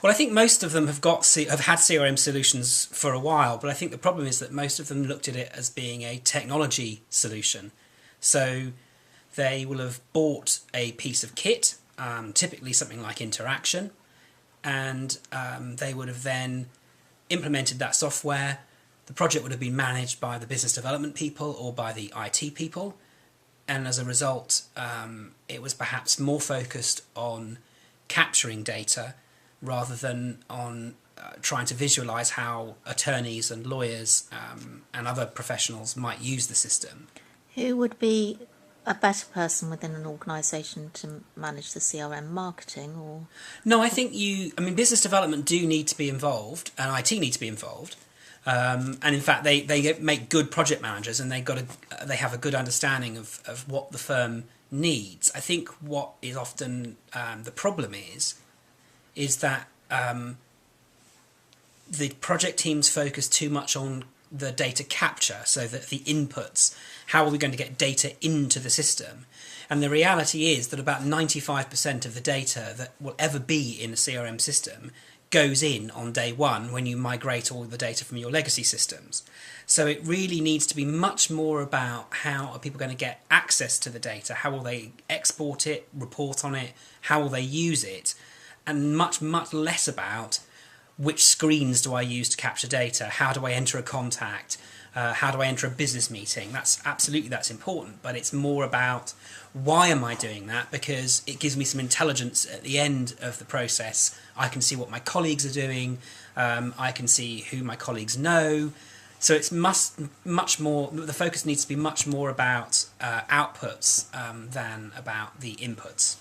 Well, I think most of them have had CRM solutions for a while, but I think the problem is that most of them looked at it as being a technology solution. So they will have bought a piece of kit, typically something like Interaction, and they would have then implemented that software. The project would have been managed by the business development people or by the IT people, and as a result, it was perhaps more focused on capturing data rather than on trying to visualize how attorneys and lawyers and other professionals might use the system. Who would be a better person within an organisation to manage the CRM marketing? Or No, I think business development do need to be involved, and IT need to be involved. And in fact, they make good project managers, and they have a good understanding of what the firm needs. I think what is often the problem is that the project teams focus too much on the data capture, so that the inputs, how are we going to get data into the system? And the reality is that about 95% of the data that will ever be in a CRM system goes in on day one when you migrate all the data from your legacy systems. So it really needs to be much more about how are people going to get access to the data, how will they export it, report on it, how will they use it, and much, much less about which screens do I use to capture data, how do I enter a contact, how do I enter a business meeting. That's important, but it's more about why am I doing that, because it gives me some intelligence at the end of the process. I can see what my colleagues are doing, I can see who my colleagues know. So it's much more, the focus needs to be much more about outputs than about the inputs.